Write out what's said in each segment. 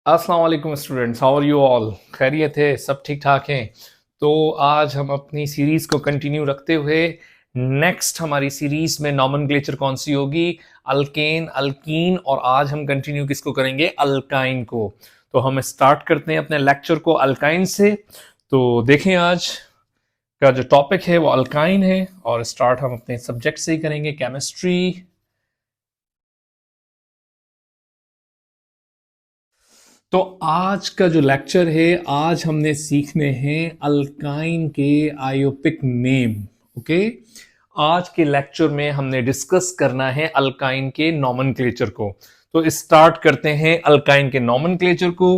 अस्सलाम वालेकुम students, how are you all? खैरियत है? सब ठीक ठाक हैं? तो आज हम अपनी सीरीज को कंटिन्यू रखते हुए नेक्स्ट हमारी सीरीज में नॉमेनक्लेचर कौन सी होगी? अल्केन, अल्कीन, और आज हम कंटिन्यू किसको करेंगे? अल्काइन को। तो हम स्टार्ट करते हैं अपने लेक्चर को अल्काइन से। तो देखें, आज का जो टॉपिक है वो अल्काइन है और स्टार्ट हम अपने सब्जेक्ट से ही करेंगे, केमिस्ट्री। तो आज का जो लेक्चर है, आज हमने सीखने हैं अल्काइन के आयोपिक नेम। ओके, आज के लेक्चर में हमने डिस्कस करना है अल्काइन के नॉमेनक्लेचर को। तो स्टार्ट करते हैं अल्काइन के नॉमेनक्लेचर को।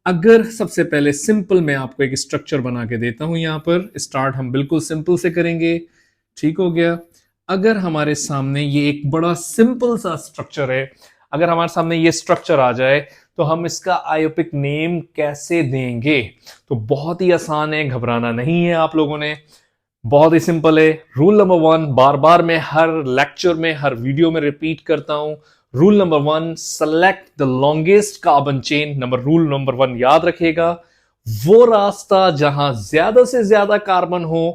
अगर सबसे पहले सिंपल मैं आपको एक स्ट्रक्चर बना के देता हूं, यहां पर स्टार्ट हम बिल्कुल सिंपल से करेंगे। ठीक हो गया। अगर हमारे सामने ये एक बड़ा सिंपल सा स्ट्रक्चर है, अगर हमारे सामने ये स्ट्रक्चर आ जाए तो हम इसका आयोपिक नेम कैसे देंगे? तो बहुत ही आसान है, घबराना नहीं है आप लोगों ने। बहुत ही सिंपल है। रूल नंबर 1 बार बार मैं हर लेक्चर में, हर वीडियो में रिपीट करता हूं। Rule number 1, select the longest carbon chain. Rule number 1 याद रखेगा, वो रास्ता जहां ज्यादा से ज्यादा कार्बन हो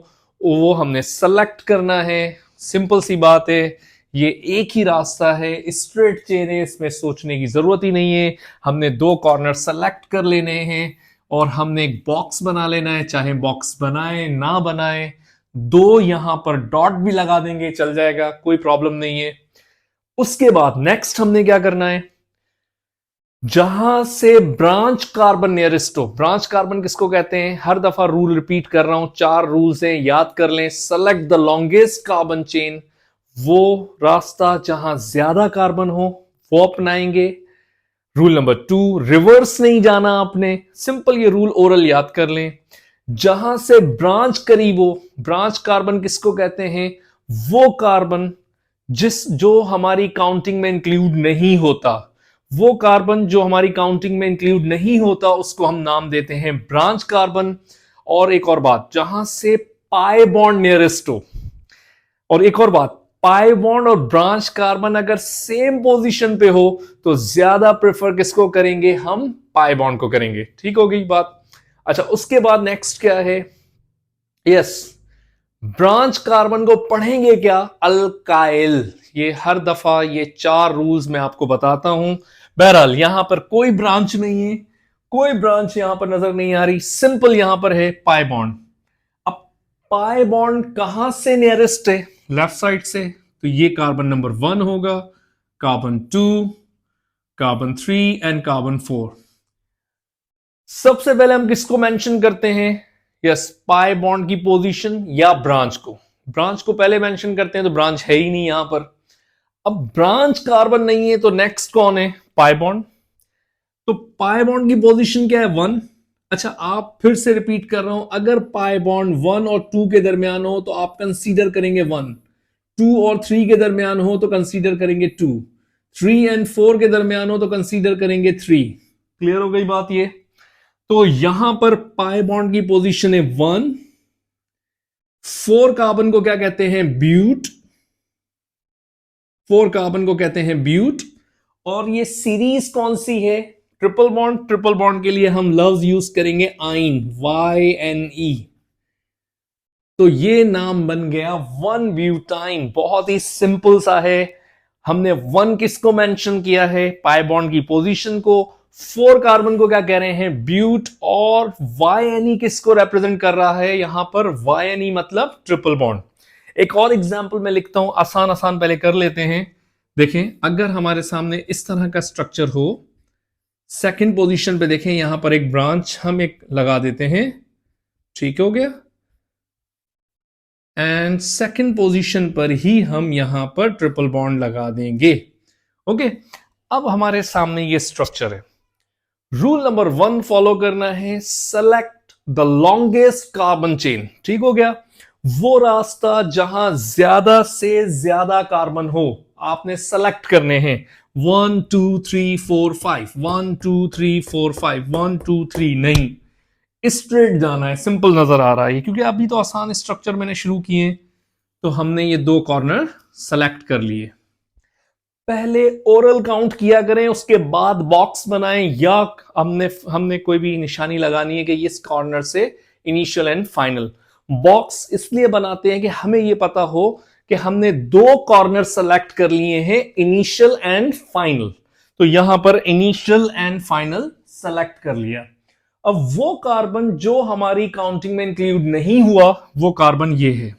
वो हमने सेलेक्ट करना है। सिंपल सी बात है, ये एक ही रास्ता है, स्ट्रेट चेन है, इसमें सोचने की जरूरत ही नहीं है। हमने दो कॉर्नर सेलेक्ट कर लेने हैं और हमने एक बॉक्स बना लेना है, चाहे बॉक्स बनाए ना बनाए। दो यहां पर डॉट भी लगा देंगे, चल जाएगा, कोई प्रॉब्लम नहीं है। उसके बाद नेक्स्ट हमने क्या करना है? जहां से ब्रांच कार्बन नियरेस्ट हो, ब्रांच कार्बन किसको कहते हैं? हर दफा रूल रिपीट कर रहा हूं, 4 रूल्स हैं, याद कर लें। Select the longest carbon chain, वो रास्ता जहां ज्यादा कार्बन हो वो अपनाएंगे। रूल नंबर 2, रिवर्स नहीं जाना आपने, सिंपल ये रूल ओरल याद कर लें। जहां से ब्रांच करीब हो, ब्रांच कार्बन किसको कहते हैं? वो कार्बन जो हमारी काउंटिंग में इंक्लूड नहीं होता, वो कार्बन जो हमारी काउंटिंग में इंक्लूड नहीं होता उसको हम नाम देते हैं ब्रांच कार्बन। और एक और बात, जहां से पाई बॉन्ड नियरेस्ट हो। और एक और बात, पाई बॉन्ड और ब्रांच कार्बन अगर सेम पोजीशन पे हो तो ज्यादा प्रेफर किसको करेंगे? हम पाई बॉन्ड को करेंगे। ठीक हो गई बात? अच्छा, उसके बाद नेक्स्ट क्या है? यस, ब्रांच कार्बन को पढ़ेंगे क्या? अल्काइल। ये हर दफा ये 4 रूल्स मैं आपको बताता हूं। बहरहाल यहां पर कोई ब्रांच नहीं है, कोई ब्रांच यहां पर नजर नहीं आ रही, सिंपल यहां पर है पाई बॉन्ड। अब पाई बॉन्ड कहां से नियरेस्ट है? लेफ्ट साइड से। तो ये कार्बन नंबर 1 होगा, कार्बन 2, कार्बन 3 एंड कार्बन 4। सबसे पहले हम किसको मेंशन करते हैं? यस, पाई बॉन्ड की पोजीशन या ब्रांच को। ब्रांच को पहले मेंशन करते हैं, तो ब्रांच है ही नहीं यहां पर। अब ब्रांच कार्बन नहीं है तो नेक्स्ट कौन है? Pi bond. तो पाई बॉन्ड की पोजीशन क्या है? 1। अच्छा, आप फिर से रिपीट कर रहा हूं, अगर पाई बॉन्ड 1 और 2 के दरमियान हो तो आप कंसीडर करेंगे 1, 2 और 3 के दरमियान हो तो कंसीडर करेंगे 2, 3 एंड 4 के दरमियान हो तो कंसीडर करेंगे 3। क्लियर हो गई बात ये? तो यहां पर पाई बॉन्ड की पोजीशन है 1। 4 कार्बन को क्या कहते हैं? ब्यूट। 4 कार्बन को कहते हैं ब्यूट। और ये सीरीज कौन सी है? Triple bond. ट्रिपल बॉन्ड के लिए हम लफ्ज यूज करेंगे आइन, YNE। तो ये नाम बन गया 1 ब्यूटाइन। बहुत ही सिंपल सा है। हमने 1 किसको मेंशन किया है? पाई बॉन्ड की पोजीशन को। 4 कार्बन को क्या कह रहे हैं? ब्यूट। और YNE किसको रिप्रेजेंट कर रहा है यहां पर? YNE मतलब ट्रिपल बॉन्ड। एक और एग्जांपल मैं लिखता हूं, आसान आसान पहले कर लेते हैं। देखें, अगर हमारे सामने इस तरह का स्ट्रक्चर हो, सेकंड पोजीशन पे देखें, यहां पर एक ब्रांच हम एक लगा देते हैं। ठीक हो गया? एंड सेकंड पोजीशन पर ही हम यहां पर ट्रिपल बॉन्ड लगा देंगे। ओके, अब हमारे सामने ये स्ट्रक्चर है। रूल नंबर 1 फॉलो करना है, select the longest carbon chain. ठीक हो गया? वो रास्ता जहां ज्यादा से ज्यादा कार्बन हो आपने सेलेक्ट करने हैं। 1 2 3 4 5, 1 2 3 4 5, 1 2 3 नहीं, स्ट्रेट जाना है। सिंपल नजर आ रहा है क्योंकि अभी तो आसान स्ट्रक्चर मैंने शुरू किए, तो हमने ये दो कॉर्नर सेलेक्ट कर लिए। पहले ओरल काउंट किया करें, उसके बाद बॉक्स बनाएं, या हमने कोई भी निशानी लगानी है कि इस कॉर्नर से इनिशियल एंड फाइनल। बॉक्स इसलिए बनाते हैं कि हमें यह पता हो कि हमने दो कॉर्नर सेलेक्ट कर लिए हैं, इनिशियल एंड फाइनल। तो यहां पर इनिशियल एंड फाइनल सेलेक्ट कर लिया। अब वो कार्बन जो हमारी काउंटिंग में इंक्लूड नहीं हुआ, वो कार्बन ये है।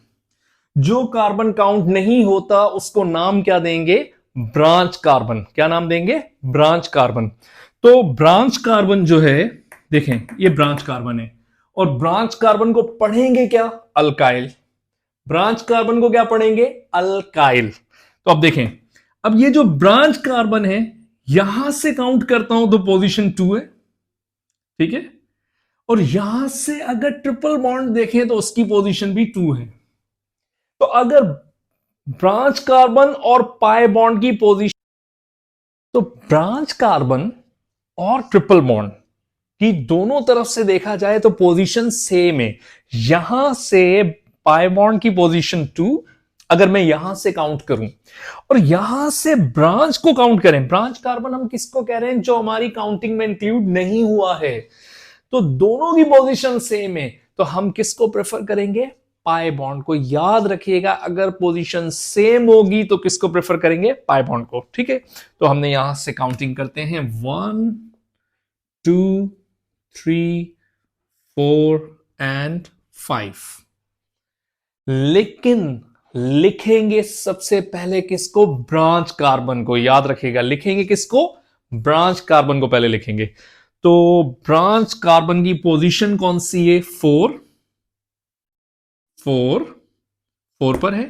जो कार्बन काउंट नहीं होता उसको नाम क्या देंगे? Branch carbon. क्या नाम देंगे? Branch carbon. तो ब्रांच कार्बन जो है, देखें ये ब्रांच कार्बन है, और ब्रांच कार्बन को पढ़ेंगे क्या? अल्काइल। ब्रांच कार्बन को क्या पढ़ेंगे? अल्काइल। तो अब देखें, अब ये जो ब्रांच कार्बन है, यहां से काउंट करता हूं तो पोजीशन 2 है, ठीक है। और यहां से अगर ट्रिपल बॉन्ड देखें तो उसकी पोजीशन भी 2 है। तो अगर ब्रांच कार्बन और पाई बॉन्ड की पोजीशन, तो ब्रांच कार्बन और ट्रिपल बॉन्ड की दोनों तरफ से देखा जाए तो पोजीशन सेम है। यहां से पाई बॉन्ड की पोजीशन 2, अगर मैं यहां से काउंट करूं और यहां से ब्रांच को काउंट करें, ब्रांच कार्बन हम किसको कह रहे हैं? जो हमारी काउंटिंग में इंक्लूड नहीं हुआ है। तो दोनों की पोजीशन सेम है, तो हम किसको प्रेफर करेंगे? पाई बॉन्ड को। याद रखिएगा, अगर पोजीशन सेम होगी तो किसको प्रेफर करेंगे? पाई बॉन्ड को, ठीक है। तो हमने यहां से काउंटिंग करते हैं 1 2 3 4 एंड 5। लेकिन लिखेंगे सबसे पहले किसको? ब्रांच कार्बन को। याद रखिएगा, लिखेंगे किसको? ब्रांच कार्बन को पहले लिखेंगे। तो ब्रांच कार्बन की पोजीशन कौन सी है? 4 4 4 पर है।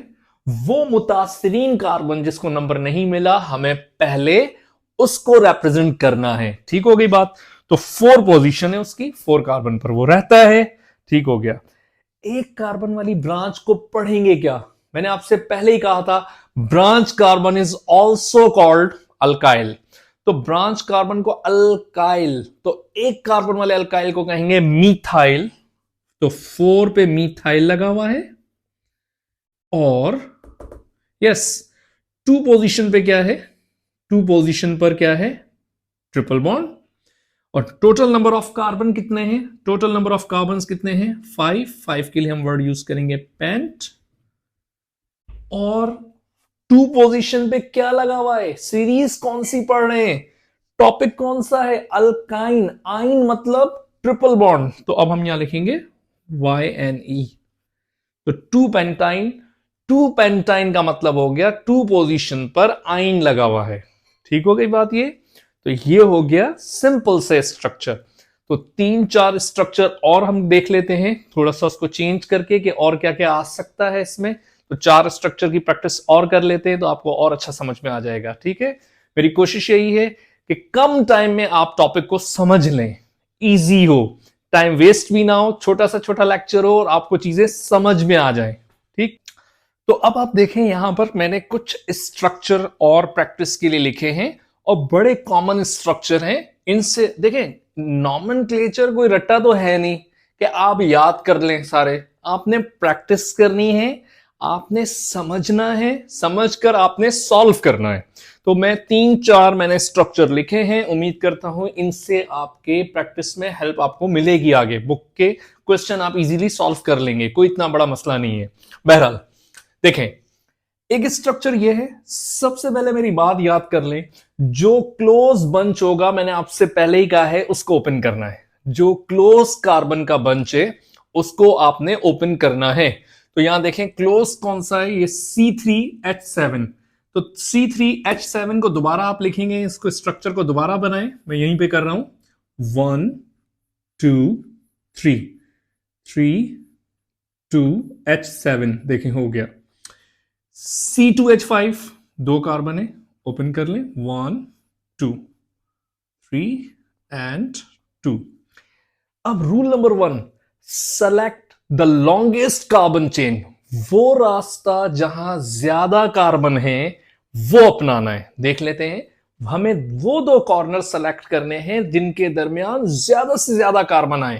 वो मुतासरीन कार्बन जिसको नंबर नहीं मिला, हमें पहले उसको रिप्रेजेंट करना है। ठीक हो गई बात? तो 4 पोजीशन है उसकी, 4 कार्बन पर वो रहता है। ठीक हो गया। एक कार्बन वाली ब्रांच को पढ़ेंगे क्या? मैंने आपसे पहले ही कहा था, branch carbon is also called alkyl. तो ब्रांच कार्बन को अल्काइल, तो एक कार्बन वाले अल्काइल को कहेंगे मीथाइल। तो 4 पे मीथाइल लगा हुआ है। और यस, 2 पोजीशन पे क्या है? 2 पोजीशन पर क्या है? Triple bond. और टोटल नंबर ऑफ कार्बन कितने हैं? टोटल नंबर ऑफ कार्बन कितने हैं? 5। 5 के लिए हम वर्ड यूज करेंगे पेंट। और 2 पोजीशन पे क्या लगा हुआ है? सीरीज कौन सी पढ़ रहे हैं? टॉपिक कौन सा है? अल्काइन। आइन मतलब ट्रिपल बॉन्ड। तो अब हम यहां लिखेंगे YNE। तो 2 पेंटाइन, 2 पेंटाइन का मतलब हो गया 2 पोजीशन पर आइन लगा हुआ है। ठीक हो गई बात ये? तो ये हो गया सिंपल से स्ट्रक्चर। तो 3-4 स्ट्रक्चर और हम देख लेते हैं, थोड़ा सा उसको चेंज करके कि और क्या क्या आ सकता है इसमें। तो 4 स्ट्रक्चर की प्रैक्टिस और कर लेते हैं तो आपको और अच्छा समझ में आ जाएगा। ठीक है, मेरी कोशिश यही है कि कम टाइम में आप टॉपिक को समझ लें, इजी हो, टाइम वेस्ट भी ना हो, छोटा सा छोटा लेक्चर हो और आपको चीजें समझ में आ जाए। ठीक, तो अब आप देखें यहां पर मैंने कुछ स्ट्रक्चर और प्रैक्टिस के लिए लिखे हैं, और बड़े कॉमन स्ट्रक्चर हैं। इनसे देखें, नॉमेनक्लेचर कोई रट्टा तो है नहीं कि आप याद कर लें सारे। आपने प्रैक्टिस करनी है, आपने समझना है, समझकर आपने सॉल्व करना है। तो मैं 3-4 मैंने स्ट्रक्चर लिखे हैं, उम्मीद करता हूं इनसे आपके प्रैक्टिस में हेल्प आपको मिलेगी। आगे बुक के क्वेश्चन आप इजीली सॉल्व कर लेंगे, कोई इतना बड़ा मसला नहीं है। बहरहाल देखें, एक स्ट्रक्चर ये है। सबसे पहले मेरी बात याद कर लें, जो क्लोज बंच होगा, मैंने आपसे पहले ही कहा है, उसको ओपन करना है। जो क्लोज कार्बन का बंच है उसको आपने ओपन करना है। तो यहां देखें क्लोज कौन सा है? ये C3H7। तो C3H7 को दोबारा आप लिखेंगे, इसको स्ट्रक्चर को दोबारा बनाएं, मैं यहीं पे कर रहा हूं। 1 2 3 3 2 H7 देखें हो गया। C2H5 2 कार्बन है, ओपन कर लें। 1 2 3 एंड 2। अब rule number 1, select the longest carbon chain. वो रास्ता जहां ज्यादा कार्बन है वो अपनाना है। देख लेते हैं, हमें वो 2 कॉर्नर सेलेक्ट करने हैं जिनके दरमियान ज्यादा से ज्यादा कार्बन आए।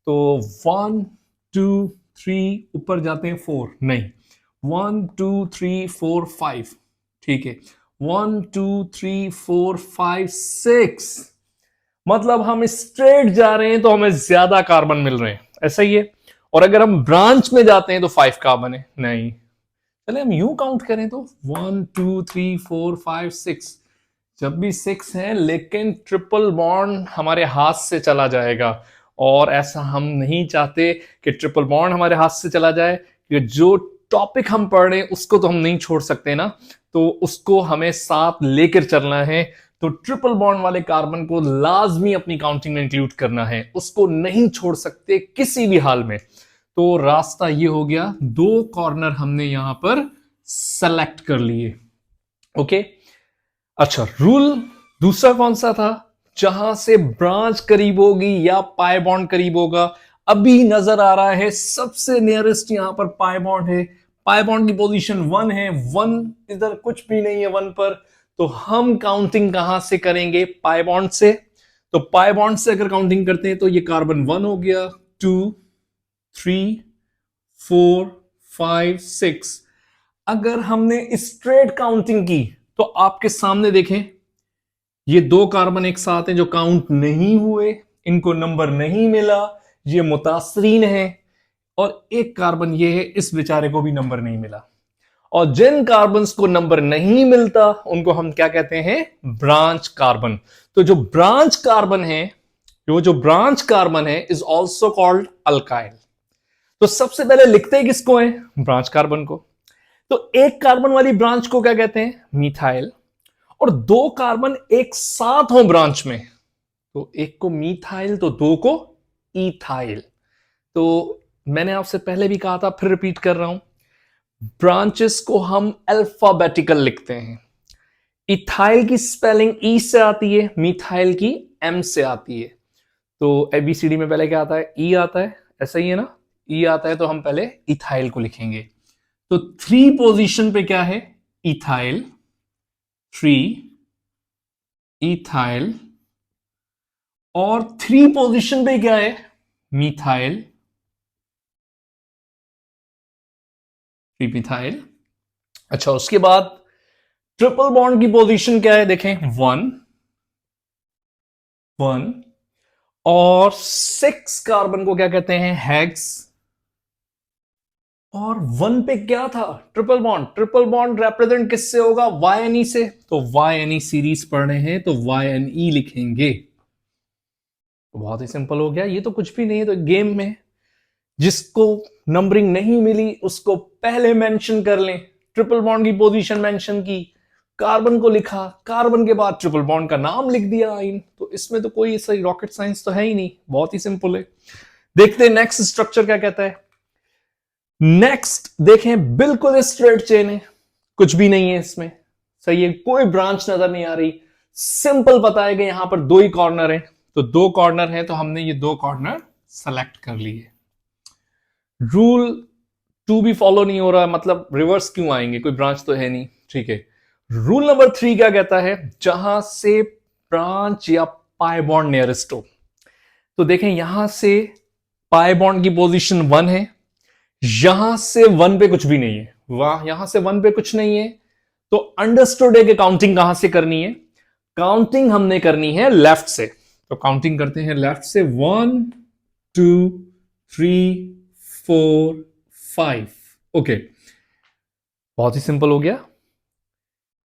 तो 1 2 3 ऊपर जाते हैं 4 नहीं, 1 2 3 4 5, ठीक है। 1 2 3 4 5 6, मतलब हम स्ट्रेट जा रहे हैं तो हमें ज्यादा कार्बन मिल रहे हैं, ऐसा ही है। और अगर हम ब्रांच में जाते हैं तो 5 कार्बन है, नहीं। चले हम यूं काउंट करें तो 1 2 3 4 5 6, जब भी 6 है लेकिन ट्रिपल बॉन्ड हमारे हाथ से चला जाएगा। और ऐसा हम नहीं चाहते कि ट्रिपल बॉन्ड हमारे हाथ से चला जाए, कि जो टॉपिक हम पढ़ रहे हैं उसको तो हम नहीं छोड़ सकते ना, तो उसको हमें साथ लेकर चलना है। तो ट्रिपल बॉन्ड वाले कार्बन को लाजमी अपनी काउंटिंग में इंक्लूड करना है, उसको नहीं छोड़ सकते किसी भी हाल में। तो रास्ता ये हो गया, दो कॉर्नर हमने यहां पर सेलेक्ट कर लिए। ओके, अच्छा, रूल दूसरा कौन सा था? जहां से ब्रांच करीब होगी या पाई बॉन्ड करीब होगा। अभी नजर आ रहा है सबसे नियरेस्ट यहां पर पाई बॉन्ड है, पाई बॉन्ड की पोजीशन 1 है, 1 इधर कुछ भी नहीं है 1 पर। तो हम काउंटिंग कहां से करेंगे? पाई बॉन्ड से। तो पाई बॉन्ड से अगर काउंटिंग करते हैं तो ये कार्बन 1 हो गया, 2 3 4 5 6। अगर हमने स्ट्रेट काउंटिंग की तो आपके सामने देखें, ये दो कार्बन एक साथ हैं जो काउंट नहीं हुए, इनको नंबर नहीं मिला, ये मुतासरीन है। और एक कार्बन ये है, इस बेचारे को भी नंबर नहीं मिला। और जिन कार्बन को नंबर नहीं मिलता उनको हम क्या कहते हैं? Branch carbon. तो जो ब्रांच कार्बन है, जो ब्रांच कार्बन है इज ऑल्सो कॉल्ड अल्काइल। तो सबसे पहले लिखते हैं किसको है? ब्रांच कार्बन को। तो एक कार्बन वाली ब्रांच को क्या कहते हैं? मीथाइल। और दो कार्बन एक साथ हो ब्रांच में, तो एक को मीथाइल तो दो को इथाइल। तो मैंने आपसे पहले भी कहा था, फिर रिपीट कर रहा हूं, ब्रांचेस को हम अल्फाबेटिकल लिखते हैं। इथाइल की स्पेलिंग ई से आती है, मीथाइल की एम से आती है। तो एबीसीडी में पहले क्या आता है? ई आता है, ऐसा ही है ना? ई आता है तो हम पहले इथाइल को लिखेंगे। तो 3 पोजीशन पे क्या है? Ethyl, 3 ethyl. और 3 पोजीशन पे क्या है? Methyl, 3 methyl. अच्छा, उसके बाद ट्रिपल बॉन्ड की पोजीशन क्या है? देखें, 1 1। और 6 कार्बन को क्या कहते हैं? हेक्स। और 1 पे क्या था? Triple bond. Triple bond represent किससे होगा? YNE से। तो YNE सीरीज पढ़ रहे हैं तो YNE लिखेंगे। तो बहुत ही सिंपल हो गया, ये तो कुछ भी नहीं है। तो गेम में जिसको नंबरिंग नहीं मिली उसको पहले मेंशन कर लें, ट्रिपल बॉन्ड की पोजीशन मेंशन की, कार्बन को लिखा, कार्बन के बाद ट्रिपल बॉन्ड का नाम लिख दिया आइन। तो इसमें तो कोई ऐसा रॉकेट साइंस तो है ही नहीं, बहुत ही सिंपल है। देखते हैं नेक्स्ट स्ट्रक्चर क्या कहता है। नेक्स्ट देखें, बिल्कुल स्ट्रेट चेन है, कुछ भी नहीं है इसमें, सही है, कोई ब्रांच नजर नहीं आ रही। सिंपल पता है कि यहां पर दो ही कॉर्नर है, तो दो कॉर्नर है तो हमने ये दो कॉर्नर सेलेक्ट कर लिए। रूल 2 भी फॉलो नहीं हो रहा, मतलब रिवर्स क्यों आएंगे? कोई ब्रांच तो है नहीं, ठीक है। रूल नंबर 3 क्या कहता है? जहां से ब्रांच या पाई बॉन्ड नियरेस्ट हो। तो देखें, यहां से पाई बॉन्ड की पोजीशन 1 है, यहां से 1 पे कुछ भी नहीं है, वाह, यहां से 1 पे कुछ नहीं है। तो अंडरस्टूड है कि काउंटिंग कहां से करनी है? काउंटिंग हमने करनी है लेफ्ट से। तो काउंटिंग करते हैं लेफ्ट से, 1 2 3 4 5। ओके, बहुत ही सिंपल हो गया,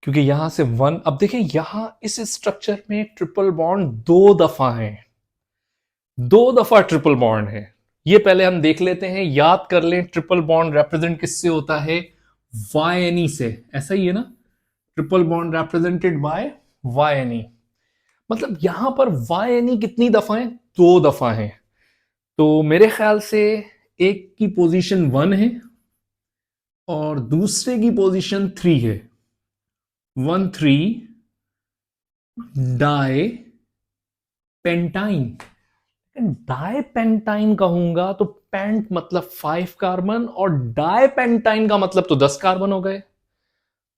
क्योंकि यहां से 1। अब देखें, यहां इस स्ट्रक्चर में ट्रिपल बॉन्ड 2 दफा है, 2 दफा ट्रिपल बॉन्ड है। ये पहले हम देख लेते हैं, याद कर लें, ट्रिपल बॉन्ड रिप्रेजेंट किससे होता है? YNE से, ऐसा ही है ना? Triple bond represented by YNE। मतलब यहां पर YNE कितनी दफा है? 2 दफा है। तो मेरे ख्याल से एक की पोजीशन 1 है और दूसरे की पोजीशन 3 है। 1 3 डाई पेंटाइन। डाई पेंटाइन कहूंगा तो पेंट मतलब 5 कार्बन, और डाई पेंटाइन का मतलब तो 10 कार्बन हो गए।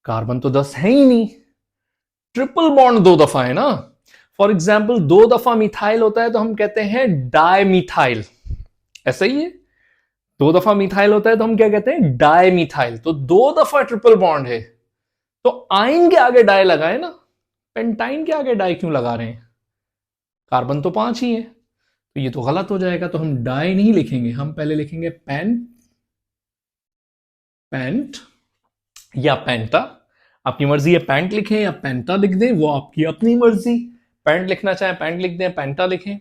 कार्बन तो 10 है ही नहीं, ट्रिपल बॉन्ड 2 दफा है ना। फॉर एग्जाम्पल 2 दफा मिथाइल होता है तो हम कहते हैं डाई मिथाइल, ऐसा ही है। 2 दफा मिथाइल होता है तो हम क्या कहते हैं? Di methyl. तो 2 दफा ट्रिपल बॉन्ड है तो आइन के आगे डाई लगाए ना, पेंटाइन के आगे डाई क्यों लगा रहे हैं? कार्बन तो 5 ही है, तो ये तो गलत हो जाएगा। तो हम डाई नहीं लिखेंगे, हम पहले लिखेंगे पेंट या पेंटा। आपकी मर्जी है पैंट लिखें या पेंटा लिख दें, वो आपकी अपनी मर्जी। पेंट लिखना चाहे पेंट लिख दें, पेंटा लिखें।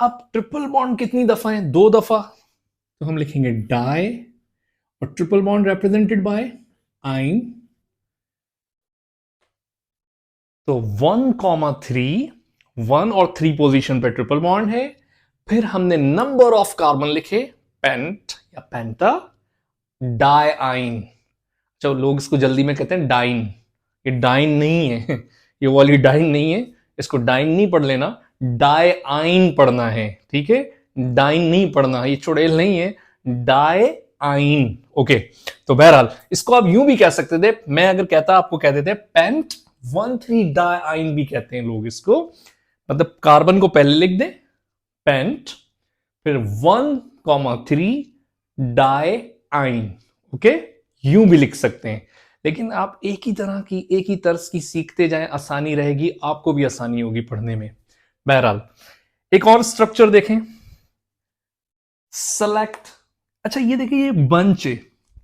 अब ट्रिपल बॉन्ड कितनी दफा है? 2 दफा। तो हम लिखेंगे डाई और ट्रिपल बॉन्ड रिप्रेजेंटेड बाय आइन। तो 1,3, 1 और 3 पोजीशन पे ट्रिपल बॉन्ड है। फिर हमने नंबर ऑफ कार्बन लिखे, पेंट या पेंटा, डाई आइन। जो लोग इसको जल्दी में कहते हैं डाइन, ये डाइन नहीं है, ये वाली डाइन नहीं है, इसको डाइन नहीं पढ़ लेना, डाई आइन पढ़ना है, ठीक है? डाइन नहीं पढ़ना है, ये चुड़ैल नहीं है, डाई आइन। ओके, तो बहरहाल इसको आप यूं भी कह सकते थे, मैं अगर कहता आपको कह देते पेंट 1,3 डाई आइन भी कहते हैं लोग इसको। मतलब कार्बन को पहले लिख दें पेंट, फिर 1,3 डाई आइन। ओके, यूं भी लिख सकते हैं, लेकिन आप एक ही तरह की, एक ही तर्ज की सीखते जाएं, आसानी रहेगी, आपको भी आसानी होगी पढ़ने में। बहरहाल एक और स्ट्रक्चर देखें, सेलेक्ट। अच्छा ये देखिए, ये बंच है,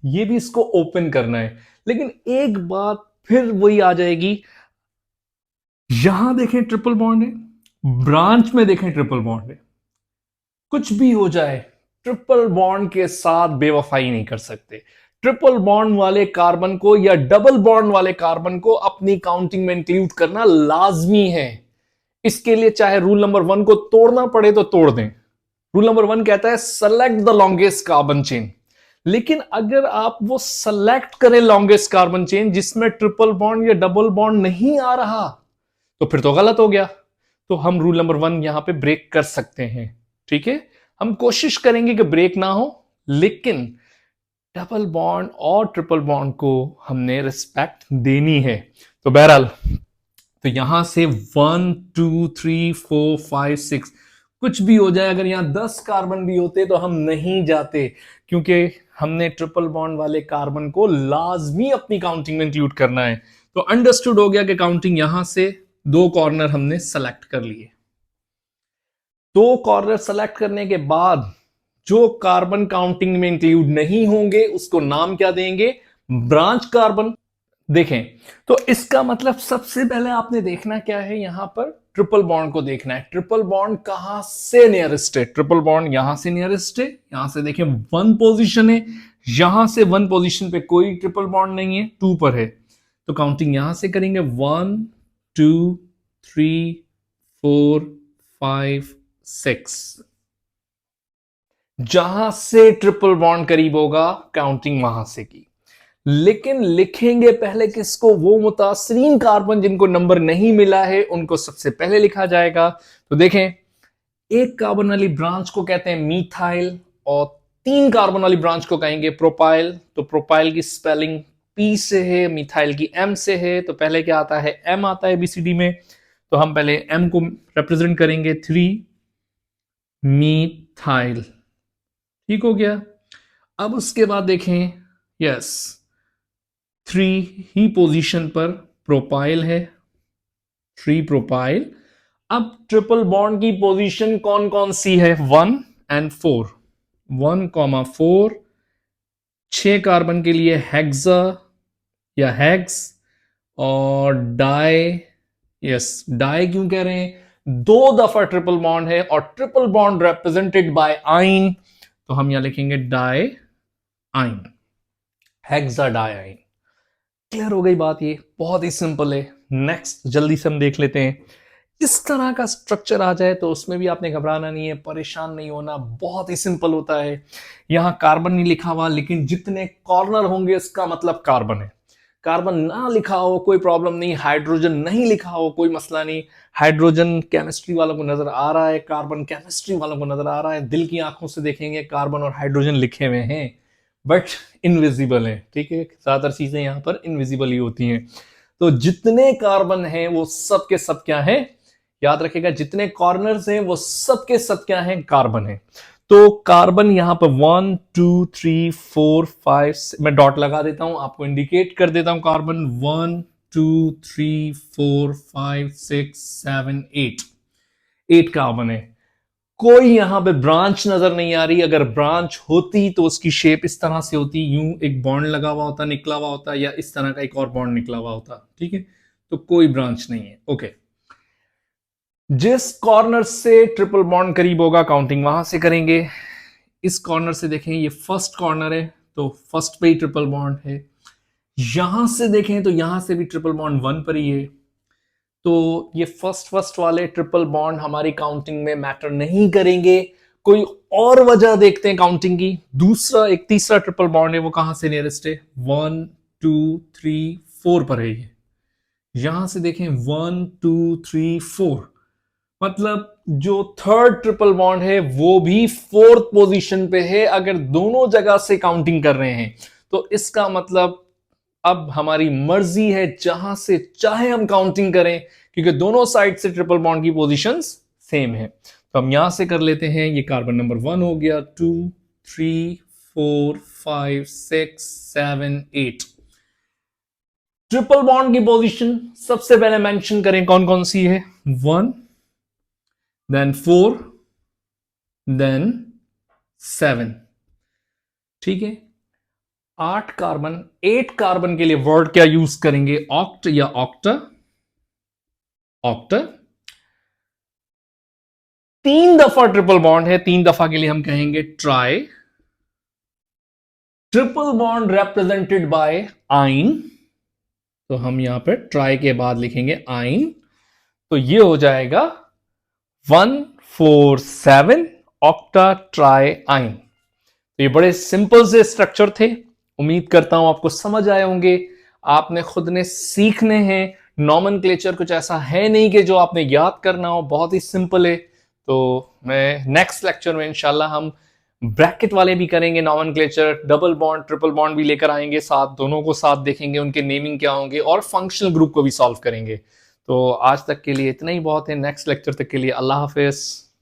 ये भी इसको ओपन करना है, लेकिन एक बात फिर वही आ जाएगी, यहां देखें ट्रिपल बॉन्ड है, ब्रांच में देखें ट्रिपल बॉन्ड है। कुछ भी हो जाए, ट्रिपल बॉन्ड के साथ बेवफाई नहीं कर सकते। ट्रिपल बॉन्ड वाले कार्बन को या डबल बॉन्ड वाले कार्बन को अपनी काउंटिंग में इंक्लूड करना लाजमी है। इसके लिए चाहे रूल नंबर 1 को तोड़ना पड़े तो तोड़ दें। रूल नंबर 1 कहता है select the longest carbon chain, लेकिन अगर आप वो सेलेक्ट करें लॉन्गेस्ट कार्बन चेन जिसमें ट्रिपल बॉन्ड या डबल बॉन्ड नहीं आ रहा, तो फिर तो गलत हो गया। तो हम रूल नंबर 1 यहां पे ब्रेक कर सकते हैं, ठीक है? हम कोशिश करेंगे कि ब्रेक ना हो, लेकिन डबल बॉन्ड और ट्रिपल बॉन्ड को हमने रिस्पेक्ट देनी है। तो बहरहाल, तो यहां से 1 2 3 4 5 6 कुछ भी हो जाए, अगर यहां 10 कार्बन भी होते तो हम नहीं जाते, क्योंकि हमने ट्रिपल बॉन्ड वाले कार्बन को लाजमी अपनी काउंटिंग में इंक्लूड करना है। तो अंडरस्टूड हो गया कि काउंटिंग यहां से 2 कॉर्नर हमने सेलेक्ट कर लिए। 2 कॉर्नर सेलेक्ट करने के बाद जो कार्बन काउंटिंग में इंक्लूड नहीं होंगे उसको नाम क्या देंगे? Branch carbon. देखें, तो इसका मतलब सबसे पहले आपने देखना क्या है, यहां पर ट्रिपल बॉन्ड को देखना है। ट्रिपल बॉन्ड कहां से नियरेस्ट है? ट्रिपल बॉन्ड यहां से नियरेस्ट है, यहां से देखें 1 पोजीशन है, यहां से 1 पोजीशन पे कोई ट्रिपल बॉन्ड नहीं है, 2 पर है। तो काउंटिंग यहां से करेंगे 1 2 3 4 5 6। जहां से ट्रिपल बॉन्ड करीब होगा काउंटिंग वहां से की, लेकिन लिखेंगे पहले किसको? वो मुतासरीन कार्बन जिनको नंबर नहीं मिला है उनको सबसे पहले लिखा जाएगा। तो देखें, 1 कार्बन वाली ब्रांच को कहते हैं मीथाइल और 3 कार्बन वाली ब्रांच को कहेंगे प्रोपाइल। तो प्रोपाइल की स्पेलिंग पी से है, मीथाइल की एम से है। तो पहले क्या आता है? एम आता है बीसीडी में। तो हम पहले एम को रिप्रेजेंट करेंगे 3 मीथाइल, ठीक हो गया। अब उसके बाद देखें, यस 3 ही पोजीशन पर प्रोपाइल है, 3 प्रोपाइल। अब ट्रिपल बॉन्ड की पोजीशन कौन कौन सी है? 1 और 4। 1,4 6 कार्बन के लिए हेक्सा या हेक्स, और डाई, यस डाई क्यों कह रहे हैं? 2 दफा ट्रिपल बॉन्ड है और ट्रिपल बॉन्ड रिप्रेजेंटेड बाय आइन, तो हम यहां लिखेंगे डाई आइन, हेक्सा डाई आइन। क्लियर हो गई बात? ये बहुत ही सिंपल है। नेक्स्ट जल्दी से हम देख लेते हैं। इस तरह का स्ट्रक्चर आ जाए तो उसमें भी आपने घबराना नहीं है, परेशान नहीं होना, बहुत ही सिंपल होता है। यहां कार्बन नहीं लिखा हुआ, लेकिन जितने कॉर्नर होंगे इसका मतलब कार्बन है। कार्बन ना लिखा हो कोई प्रॉब्लम नहीं, हाइड्रोजन नहीं लिखा हो कोई मसला नहीं। हाइड्रोजन केमिस्ट्री वालों को नजर आ रहा है, कार्बन केमिस्ट्री वालों को नजर आ रहा है, दिल की आंखों से देखेंगे कार्बन और हाइड्रोजन लिखे हुए हैं, बट इनविजिबल है, ठीक है? ज्यादातर चीजें यहां पर इनविजिबल ही होती हैं। तो जितने कार्बन हैं वो सब के सब क्या हैं? याद रखिएगा, जितने कॉर्नर्स हैं वो सब के सब क्या हैं? कार्बन है। तो कार्बन यहां पर 1 2 3 4 5, मैं डॉट लगा देता हूं, आपको इंडिकेट कर देता हूं। कार्बन 1 2 3 4 5 6 7 8, 8 कार्बन है। कोई यहां पे ब्रांच नजर नहीं आ रही। अगर ब्रांच होती तो उसकी शेप इस तरह से होती, यूं एक बॉन्ड लगा हुआ होता, निकला हुआ होता, या इस तरह का एक और बॉन्ड निकला हुआ होता। ठीक है, तो कोई ब्रांच नहीं है। ओके, जिस कॉर्नर से ट्रिपल बॉन्ड करीब होगा काउंटिंग वहां से करेंगे। इस कॉर्नर से देखें, ये फर्स्ट कॉर्नर है, तो फर्स्ट पे ही ट्रिपल बॉन्ड है। यहां से देखें तो यहां से भी ट्रिपल बॉन्ड 1 पर ही है। तो ये फर्स्ट वाले ट्रिपल बॉन्ड हमारी काउंटिंग में मैटर नहीं करेंगे। कोई और वजह देखते हैं काउंटिंग की। दूसरा एक तीसरा ट्रिपल बॉन्ड है, वो कहां से नियरेस्ट है? 1 2 3 4 पर है ये। यहां से देखें 1 2 3 4, मतलब जो थर्ड ट्रिपल बॉन्ड है वो भी फोर्थ पोजीशन पे है। अगर दोनों जगह से काउंटिंग कर रहे हैं तो इसका मतलब अब हमारी मर्जी है, जहां से चाहे हम काउंटिंग करें, क्योंकि दोनों साइड से ट्रिपल बॉन्ड की पोजीशंस सेम है। तो हम यहां से कर लेते हैं। ये कार्बन नंबर 1 हो गया, 2 3 4 5 6 7 8। ट्रिपल बॉन्ड की पोजीशन सबसे पहले मेंशन करें, कौन कौन सी है? 1, देन 4, देन 7। ठीक है, 8 कार्बन, 8 कार्बन के लिए वर्ड क्या यूज करेंगे? ऑक्ट या ऑक्टा? ऑक्टा। 3 दफा ट्रिपल बॉन्ड है, 3 दफा के लिए हम कहेंगे try. Triple bond represented by आइन, तो हम यहां पे ट्राई के बाद लिखेंगे आइन। तो ये हो जाएगा 1 4 7 ऑक्टा ट्राई आइन। तो ये बड़े सिंपल से स्ट्रक्चर थे। उम्मीद करता हूं आपको समझ आए होंगे। आपने खुद ने सीखने हैं। नॉमेनक्लेचर कुछ ऐसा है नहीं कि जो आपने याद करना हो, बहुत ही सिंपल है। तो मैं नेक्स्ट लेक्चर में इंशाल्लाह हम ब्रैकेट वाले भी करेंगे, nomenclature, double bond triple bond भी लेकर आएंगे साथ, दोनों को साथ देखेंगे, उनके नेमिंग क्या होंगे, और फंक्शनल ग्रुप को भी सॉल्व करेंगे। तो आज तक के लिए इतना ही बहुत है। नेक्स्ट लेक्चर तक के लिए अल्लाह हाफिज।